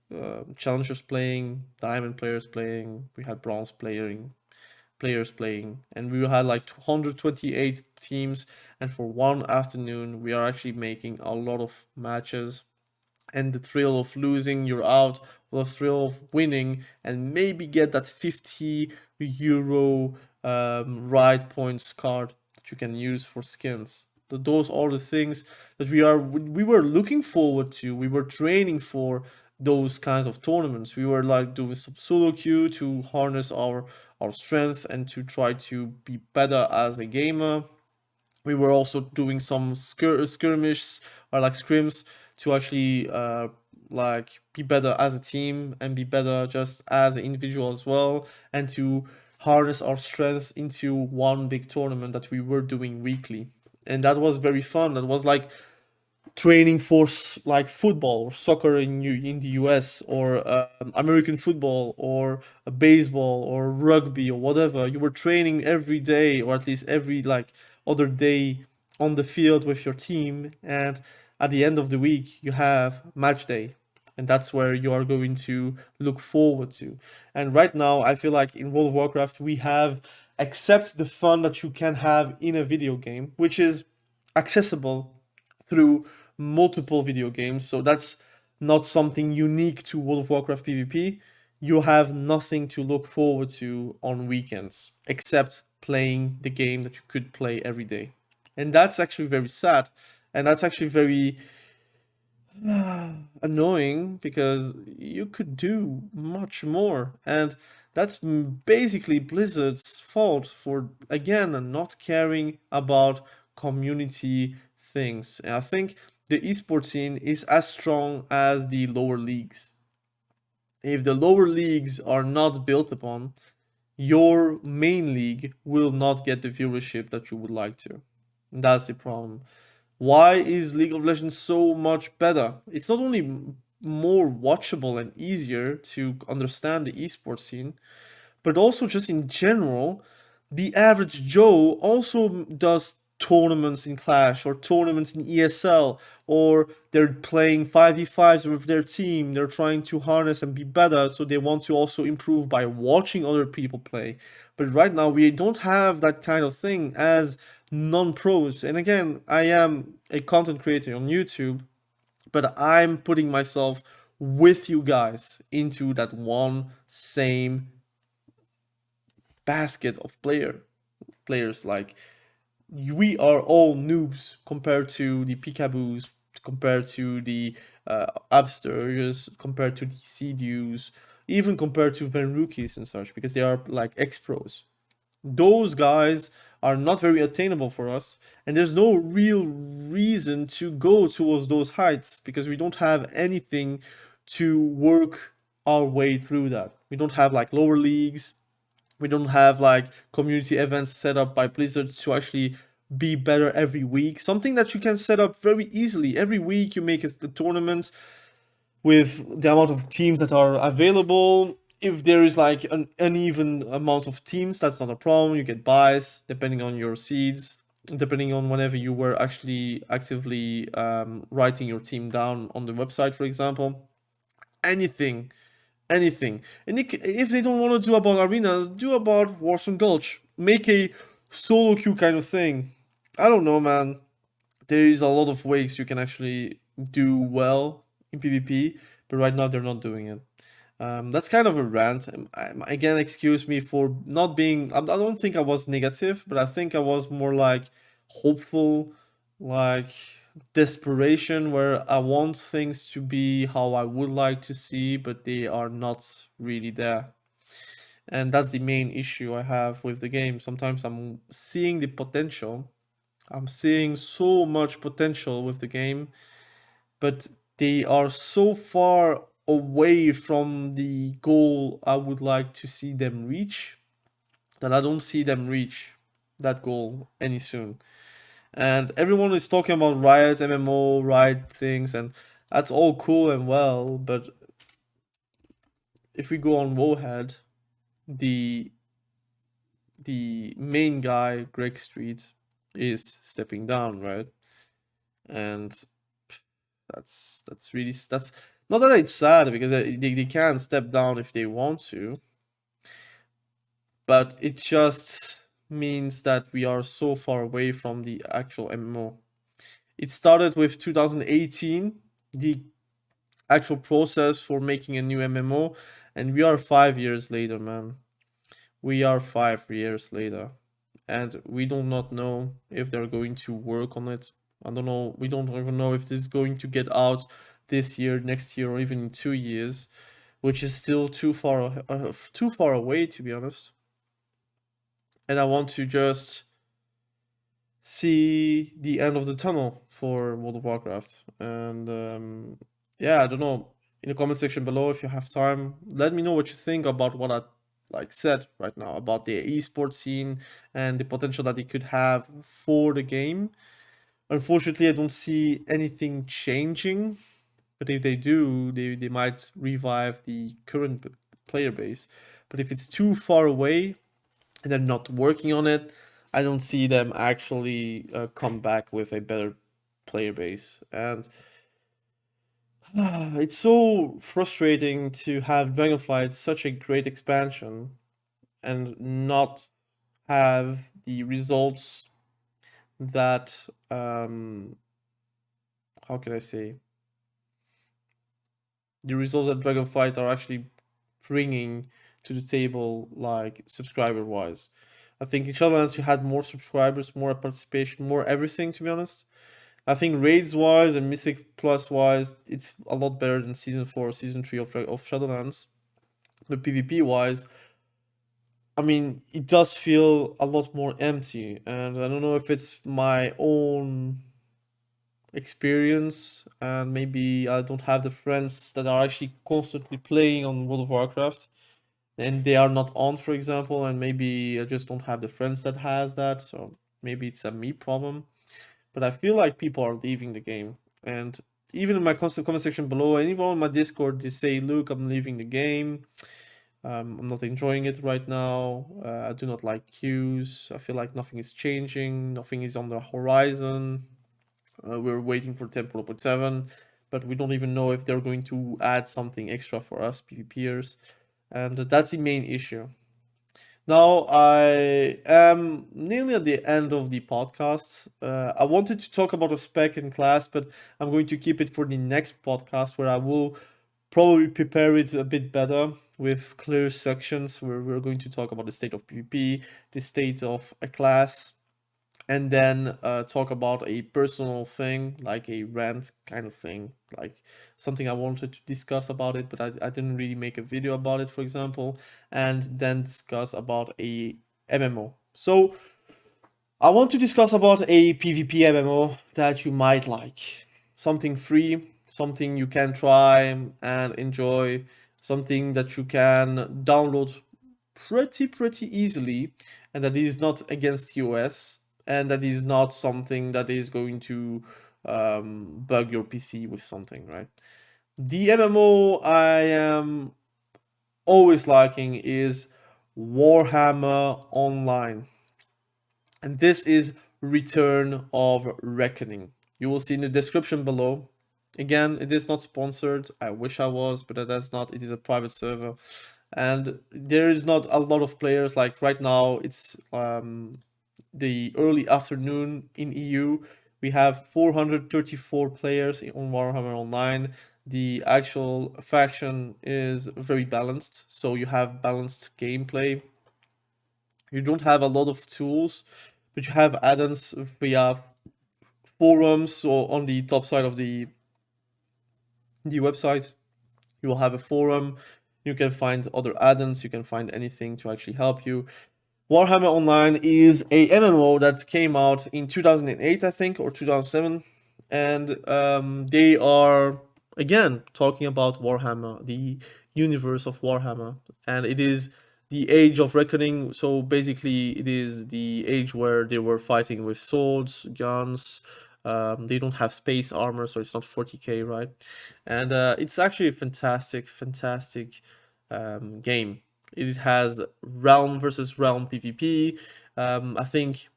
challengers playing, diamond players playing, we had bronze players playing, and we had like 228 teams. And for one afternoon, we are actually making a lot of matches, and the thrill of losing, you're out, or the thrill of winning and maybe get that 50 euro ride points card that you can use for skins. Those are the things that we were looking forward to. We were training for those kinds of tournaments. We were like doing some solo queue to harness our strength and to try to be better as a gamer. We were also doing some skirmishes or like scrims to actually like be better as a team and be better just as an individual as well, and to harness our strengths into one big tournament that we were doing weekly. And that was very fun. That was like training for like football or soccer in the US, or American football or baseball or rugby or whatever. You were training every day, or at least every like other day on the field with your team, and at the end of the week you have match day, and that's where you are going to look forward to. And right now I feel like in World of Warcraft we have accept the fun that you can have in a video game, which is accessible through multiple video games. So that's not something unique to World of Warcraft PvP. You have nothing to look forward to on weekends except playing the game that you could play every day. And that's actually very sad. And that's actually very annoying because you could do much more. And that's basically Blizzard's fault for, again, not caring about community things. And I think the esports scene is as strong as the lower leagues. If the lower leagues are not built upon, your main league will not get the viewership that you would like to. And that's the problem. Why is League of Legends so much better? It's not only more watchable and easier to understand the esports scene, but also just in general, the average Joe also does tournaments in Clash or tournaments in ESL, or they're playing 5v5s with their team. They're trying to harness and be better, so they want to also improve by watching other people play. But right now, we don't have that kind of thing as non pros. And again, I am a content creator on YouTube, but I'm putting myself with you guys into that one same basket of players. Like, we are all noobs compared to the peekaboos, compared to the upstarts, compared to the Sedues, even compared to Van Rookies and such, because they are like ex-pros. Those guys are not very attainable for us, and there's no real reason to go towards those heights because we don't have anything to work our way through that. We don't have like lower leagues, we don't have like community events set up by Blizzard to actually be better every week. Something that you can set up very easily. Every week you make a tournament with the amount of teams that are available. If there is like an uneven amount of teams, that's not a problem. You get buys depending on your seeds, depending on whenever you were actually actively writing your team down on the website, for example. Anything, anything. And if they don't want to do about arenas, do about Warsong Gulch. Make a solo queue kind of thing. I don't know, man. There is a lot of ways you can actually do well in PvP, but right now they're not doing it. That's kind of a rant. Again, excuse me for not being. I don't think I was negative, but I think I was more like hopeful, like desperation, where I want things to be how I would like to see, but they are not really there. And that's the main issue I have with the game. Sometimes I'm seeing the potential. I'm seeing so much potential with the game, but they are so far away from the goal I would like to see them reach that I don't see them reach that goal any soon. And everyone is talking about Riot, MMO, Riot things, and that's all cool and well, but if we go on wowhead, the the main guy, Greg Street, is stepping down, right? And that's really that's not that it's sad because they can step down if they want to, but it just means that we are so far away from the actual MMO. It started with 2018, the actual process for making a new MMO, and we are 5 years later, man. We are 5 years later, and we do not know if they're going to work on it. I don't know. We don't even know if this is going to get out this year, next year, or even in 2 years, which is still too far away, to be honest. And I want to just see the end of the tunnel for World of Warcraft. And yeah, I don't know. In the comment section below, if you have time, let me know what you think about what I like said right now about the esports scene and the potential that it could have for the game. Unfortunately, I don't see anything changing, but if they do, they might revive the current player base. But if it's too far away and they're not working on it, I don't see them actually come back with a better player base. And it's so frustrating to have Dragonflight such a great expansion and not have the results that how can I say, the results that Dragonflight are actually bringing to the table, like subscriber wise. I think in Shadowlands you had more subscribers, more participation, more everything, to be honest. I think raids wise and Mythic Plus wise, it's a lot better than Season 4, Season 3 of Shadowlands. But PvP wise, I mean, it does feel a lot more empty. And I don't know if it's my own experience, and maybe I don't have the friends that are actually constantly playing on World of Warcraft and they are not on, for example, and maybe I just don't have the friends that has that, so maybe it's a me problem. But I feel like people are leaving the game, and even in my constant comment section below, anyone on my Discord, they say, "Look, I'm leaving the game. I'm not enjoying it right now. I do not like queues. I feel like nothing is changing. Nothing is on the horizon. We're waiting for 10.7, but we don't even know if they're going to add something extra for us PvPers." And that's the main issue. Now I am nearly at the end of the podcast. I wanted to talk about a spec in class, but I'm going to keep it for the next podcast where I will probably prepare it a bit better with clear sections where we're going to talk about the state of PvP, the state of a class, and then talk about a personal thing, like a rant kind of thing, like something I wanted to discuss about it, but I didn't really make a video about it, for example, and then discuss about a MMO. So I want to discuss about a PvP MMO that you might like. Something free, something you can try and enjoy, something that you can download pretty easily, and that is not against US, and that is not something that is going to bug your PC with something, right? The MMO I am always liking is Warhammer Online, and this is Return of Reckoning. You will see in the description below. Again, it is not sponsored. I wish I was, but it is not. It is a private server, and there is not a lot of players. Like right now, it's the early afternoon in EU. We have 434 players on Warhammer Online. The actual faction is very balanced, so you have balanced gameplay. You don't have a lot of tools, but you have add-ons via forums. So on the top side of the website, you will have a forum. You can find other add-ons. You can find anything to actually help you. Warhammer Online is a MMO that came out in 2008, I think, or 2007, and they are again talking about Warhammer, the universe of Warhammer, and it is the Age of Reckoning. So basically, it is the age where they were fighting with swords, guns. They don't have space armor, so it's not 40k, right? And it's actually a fantastic game. It has realm versus realm PvP. I think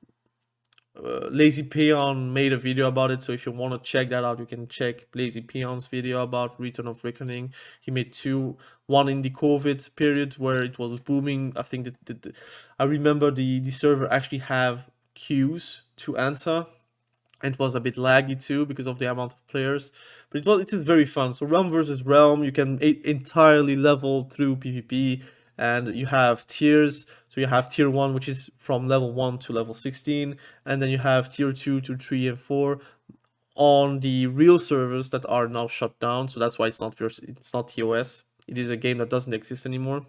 Lazy Peon made a video about it, so if you want to check that out, you can check Lazy Peon's video about Return of Reckoning. He made two, one in the COVID period where it was booming. I think that I remember the server actually have queues to answer, and it was a bit laggy too because of the amount of players, but it is very fun. So realm versus realm, you can entirely level through PvP, and you have tiers. So you have tier 1, which is from level 1 to level 16, and then you have tier 2 to 3 and 4 on the real servers that are now shut down. So that's why it's not TOS. It is a game that doesn't exist anymore.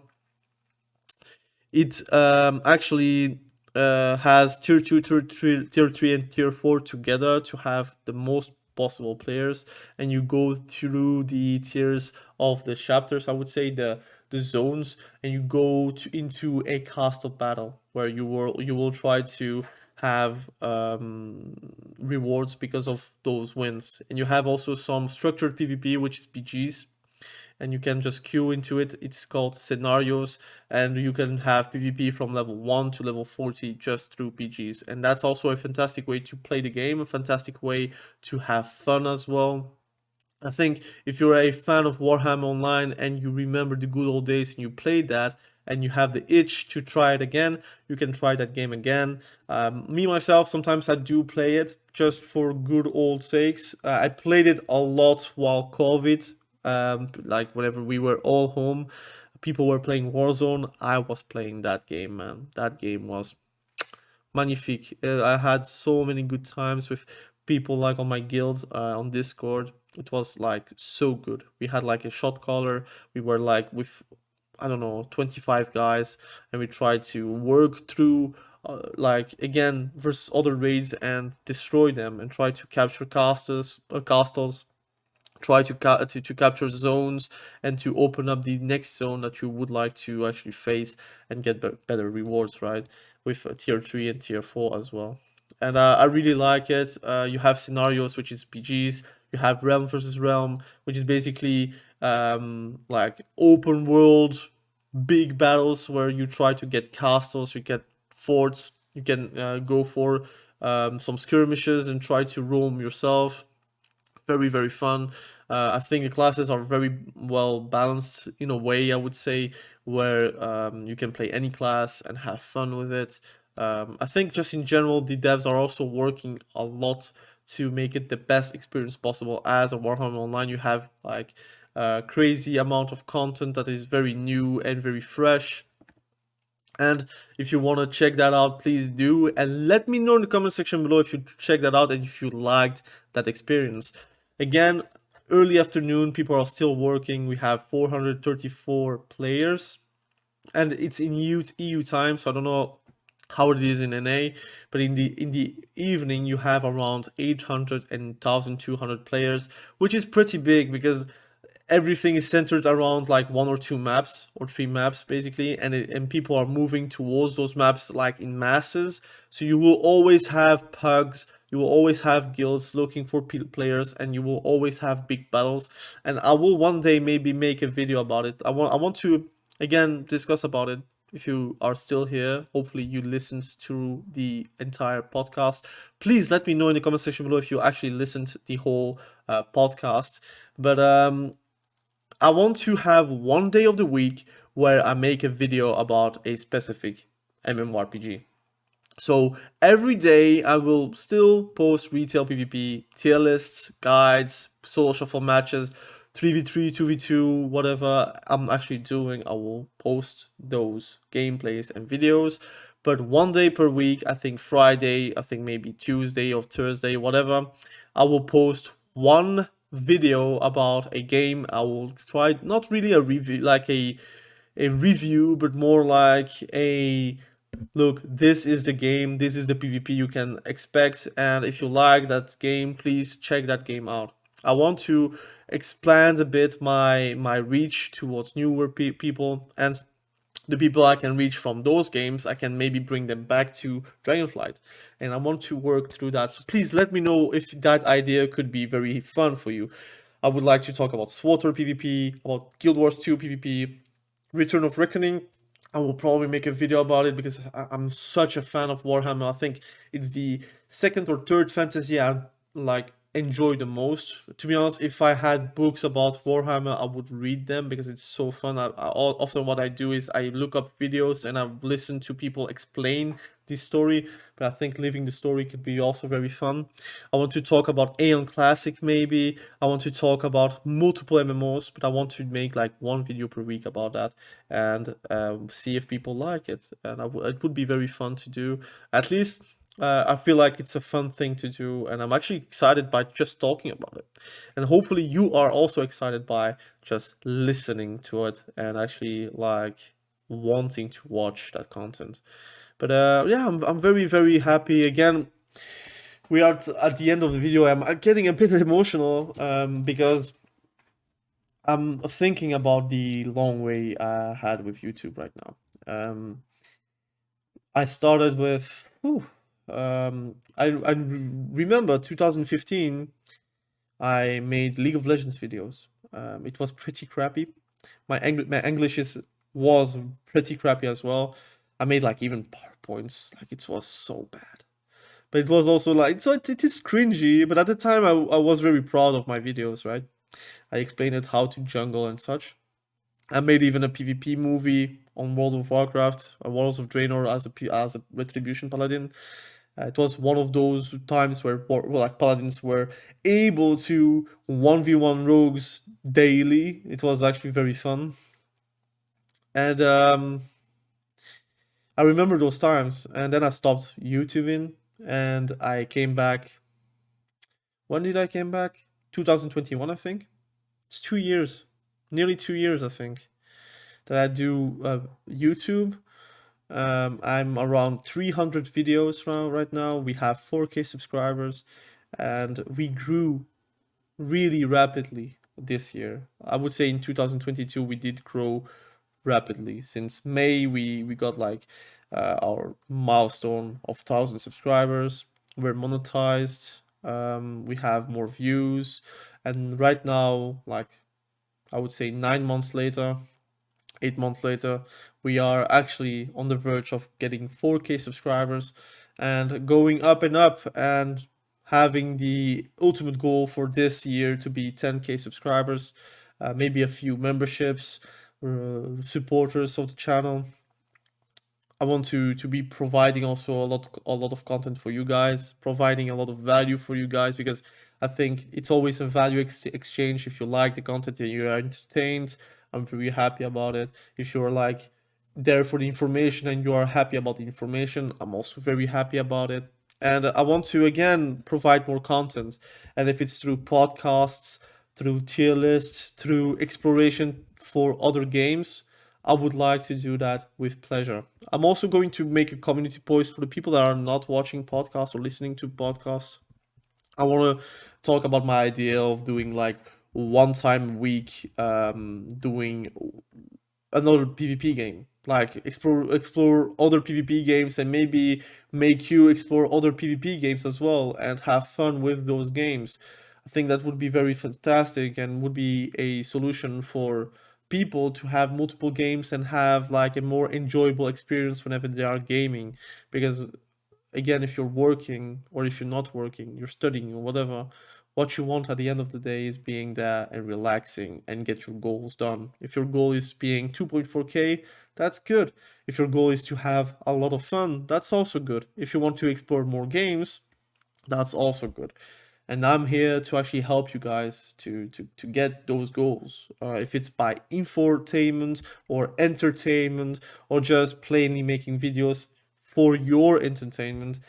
It actually has tier 2, tier 3, and tier 4 together to have the most possible players, and you go through the tiers of the chapters, I would say the zones, and you go into a castle battle where you will try to have rewards because of those wins. And you have also some structured PvP, which is PGs, and you can just queue into it. It's called scenarios, and you can have PvP from level 1 to level 40 just through PGs. And that's also a fantastic way to play the game, a fantastic way to have fun as well. I think if you're a fan of Warhammer Online and you remember the good old days and you played that and you have the itch to try it again, you can try that game again. Me, myself, sometimes I do play it just for good old sakes. I played it a lot while COVID, like whenever we were all home, people were playing Warzone. I was playing that game, man. That game was magnifique. I had so many good times with people like on my guild on Discord. It was like so good. We had like a shot caller. We were like with, I don't know, 25 guys, and we tried to work through like again versus other raids and destroy them and try to capture castles, try to capture zones, and to open up the next zone that you would like to actually face and get better rewards, right? With tier 3 and tier 4 as well. And I really like it. You have scenarios, which is PGs. You have realm versus realm, which is basically like open world big battles where you try to get castles, you get forts, you can go for some skirmishes and try to roam yourself. Very fun. I think the classes are very well balanced in a way, I would say, where you can play any class and have fun with it. I think just in general, the devs are also working a lot to make it the best experience possible. As a Warhammer Online, you have like crazy amount of content that is very new and very fresh. And if you want to check that out, please do. And let me know in the comment section below if you check that out and if you liked that experience. Again, early afternoon, people are still working. We have 434 players. And it's in EU time, so I don't know how it is in NA, but in the evening you have around 800 and 1200 players, which is pretty big because everything is centered around like one or two maps or three maps basically, and people are moving towards those maps like in masses. So you will always have pugs, you will always have guilds looking for players, and you will always have big battles. And I will one day maybe make a video about it. I want to again discuss about it. If you are still here, hopefully you listened to the entire podcast. Please let me know in the comment section below if you actually listened to the whole podcast. But I want to have one day of the week where I make a video about a specific MMORPG. So every day I will still post retail PvP, tier lists, guides, solo shuffle matches, 3v3, 2v2, whatever I'm actually doing, I will post those gameplays and videos. But one day per week, I think Friday, I think maybe Tuesday or Thursday, whatever, I will post one video about a game. I will try, not really a review, like a review, but more like a look, this is the game, this is the PvP you can expect, and if you like that game, please check that game out. I want to expand a bit my reach towards newer people, and the people I can reach from those games, I can maybe bring them back to Dragonflight, and I want to work through that. So please let me know if that idea could be very fun for you. I would like to talk about SWTOR PvP, about Guild Wars 2 PvP, Return of Reckoning. I will probably make a video about it because I'm such a fan of Warhammer. I think it's the second or third fantasy I like enjoy the most. To be honest, if I had books about Warhammer, I would read them because it's so fun. Often what I do is I look up videos and I listen to people explain the story, but I think living the story could be also very fun. I want to talk about Aeon Classic maybe. I want to talk about multiple MMOs, but I want to make like one video per week about that and see if people like it. And it would be very fun to do. At least I feel like it's a fun thing to do, and I'm actually excited by just talking about it. And hopefully you are also excited by just listening to it and actually like wanting to watch that content. But yeah, I'm very, very happy. Again, we are at the end of the video. I'm getting a bit emotional because I'm thinking about the long way I had with YouTube right now. I started with, I remember 2015, I made League of Legends videos. It was pretty crappy. My English was pretty crappy as well. I made like even PowerPoints, like it was so bad. But it was also like, so it is cringy, but at the time I was very proud of my videos, right? I explained it how to jungle and such. I made even a PvP movie on World of Warcraft, Walls of Draenor as a retribution paladin. It was one of those times where like paladins were able to 1v1 rogues daily. It was actually very fun. And I remember those times. And then I stopped YouTubing and I came back. When did I came back? 2021, I think. It's 2 years. Nearly 2 years, I think, that I do YouTube. I'm around 300 videos right now. We have 4K subscribers, and we grew really rapidly this year. I would say in 2022 we did grow rapidly. Since May, we got like our milestone of 1,000 subscribers. We're monetized. We have more views, and right now, like I would say 9 months later, 8 months later, we are actually on the verge of getting 4K subscribers and going up and up and having the ultimate goal for this year to be 10K subscribers, maybe a few memberships, supporters of the channel. I want to be providing also a lot of content for you guys, providing a lot of value for you guys, because I think it's always a value exchange. If you like the content and you are entertained, I'm very happy about it. If you're like there for the information and you are happy about the information, I'm also very happy about it. And I want to again provide more content. And if it's through podcasts, through tier lists, through exploration for other games, I would like to do that with pleasure. I'm also going to make a community post for the people that are not watching podcasts or listening to podcasts. I want to talk about my idea of doing like one time a week, doing another PvP game. Like explore other PvP games and maybe make you explore other PvP games as well and have fun with those games. I think that would be very fantastic and would be a solution for people to have multiple games and have like a more enjoyable experience whenever they are gaming. Because again, if you're working or if you're not working, you're studying or whatever, what you want at the end of the day is being there and relaxing and get your goals done. If your goal is being 2.4k, that's good. If your goal is to have a lot of fun, that's also good. If you want to explore more games, that's also good. And I'm here to actually help you guys to get those goals. If it's by infotainment or entertainment or just plainly making videos for your entertainment,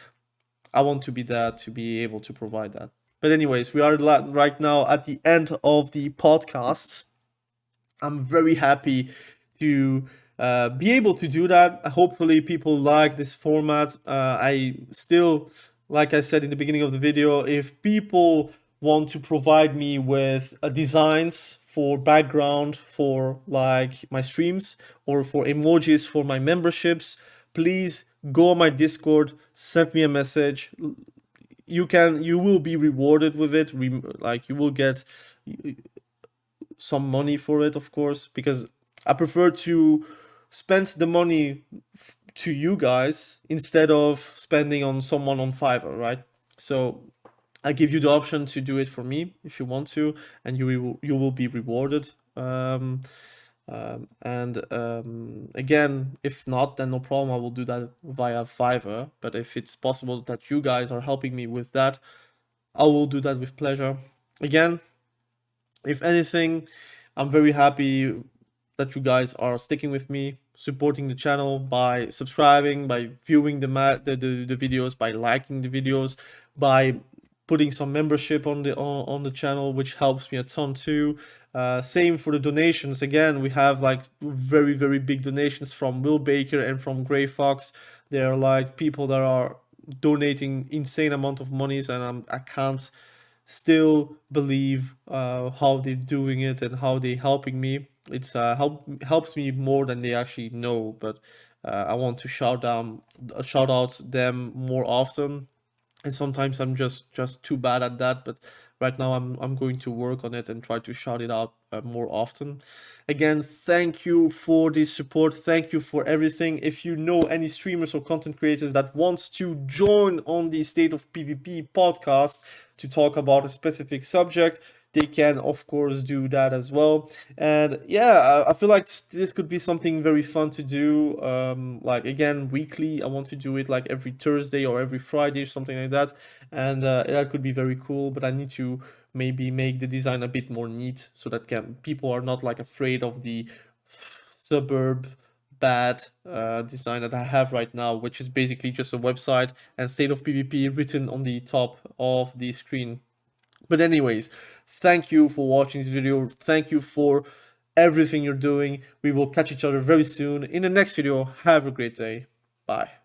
I want to be there to be able to provide that. But anyways, we are right now at the end of the podcast. I'm very happy to be able to do that. Hopefully, people like this format. I still, like I said in the beginning of the video, if people want to provide me with designs for background for like my streams or for emojis for my memberships, please go on my Discord, send me a message. You will be rewarded with it. Like you will get some money for it, of course, because I prefer to spend the money to you guys instead of spending on someone on Fiverr, right? So I give you the option to do it for me if you want to, and you will be rewarded. Again, if not, then no problem. I will do that via Fiverr. But if it's possible that you guys are helping me with that, I will do that with pleasure. Again, if anything, I'm very happy that you guys are sticking with me, supporting the channel by subscribing, by viewing the videos, by liking the videos, by putting some membership on the channel, which helps me a ton too. Same for the donations. Again, we have like very big donations from Will Baker and from Grey Fox. They're like people that are donating insane amount of monies, and I can't still believe how they're doing it and how they're helping me. It's helps me more than they actually know. But I want to shout out them more often, and sometimes I'm just too bad at that. But right now I'm going to work on it and try to shout it out more often. Again, thank you for this support. Thank you for everything. If you know any streamers or content creators that wants to join on the State of PvP podcast to talk about a specific subject, they can of course do that as well. And yeah, I feel like this could be something very fun to do. Like again, weekly. I want to do it like every Thursday or every Friday or something like that. And that could be very cool. But I need to maybe make the design a bit more neat so that people are not like afraid of the suburb bad design that I have right now, which is basically just a website and State of PvP written on the top of the screen. But anyways, thank you for watching this video. Thank you for everything you're doing. We will catch each other very soon in the next video. Have a great day. Bye.